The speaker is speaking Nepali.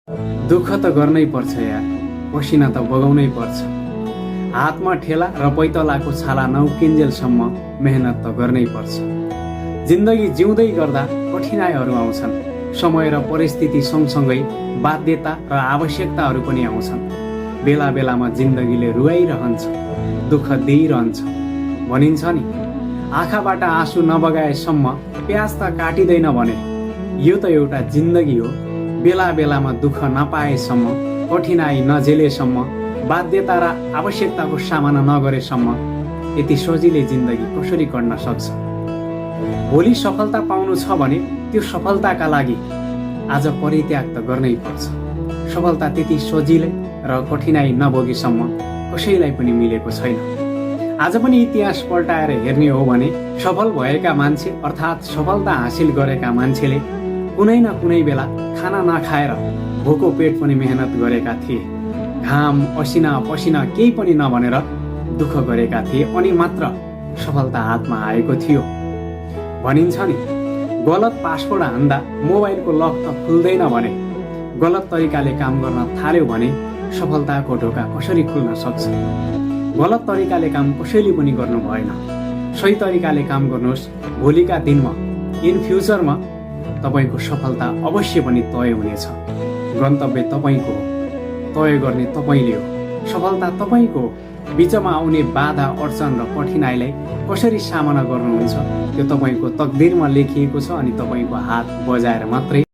दुःख त गर्नै पर्छ यार, पसिना त बगाउनै पर्छ। हातमा ठेला र पैतलाको छाला नउकिन्जेलसम्म मेहनत त गर्नै पर्छ। जिन्दगी जिउँदै गर्दा कठिनाइहरू आउँछन्। समय र परिस्थिति सँगसँगै बाध्यता र आवश्यकताहरू पनि आउँछन्। बेला बेलामा जिन्दगीले रुवाइरहन्छ, दुःख दिइरहन्छ। भनिन्छ नि, आँखाबाट आँसु नबगाएसम्म प्याज त काटिँदैन भने। यो त एउटा जिन्दगी हो। बेला बेलामा दुःख नपाएसम्म, कठिनाइ नझेलेसम्म, बाध्यता र आवश्यकताको सामना नगरेसम्म यति सजिलै जिन्दगी कसरी कट्न सक्छ? भोलि सफलता पाउनु छ भने त्यो सफलताका लागि आज परित्याग त गर्नै पर्छ। सफलता त्यति सजिलै र कठिनाइ नभोगेसम्म कसैलाई पनि मिलेको छैन। आज पनि इतिहास पल्टाएर हेर्ने हो भने सफल भएका मान्छे अर्थात् सफलता हासिल गरेका मान्छेले कुनै न कुनै बेला खाना नखाएर भोको पेट पनि मेहनत गरेका थिए। घाम असिना पसिना केही पनि नभनेर दुःख गरेका थिए, अनि मात्र सफलता हातमा आएको थियो। भनिन्छ नि, गलत पासवर्ड हान्दा मोबाइलको लक त खुल्दैन भने गलत तरिकाले काम गर्न थाल्यो भने सफलताको ढोका कसरी खुल्न सक्छ? गलत तरिकाले काम कसैले पनि गर्नु भएन। सही तरिकाले काम गर्नुहोस्। भोलिका दिनमा, इन फ्युचरमा तपाईँको सफलता अवश्य पनि तय हुनेछ। गन्तव्य तपाईँको हो, तय गर्ने तपाईँले हो, सफलता तपाईँको हो। बिचमा आउने बाधा अडचन र कठिनाइलाई कसरी सामना गर्नुहुन्छ त्यो तपाईँको तकदिरमा लेखिएको छ, अनि तपाईँको हात बजाएर मात्रै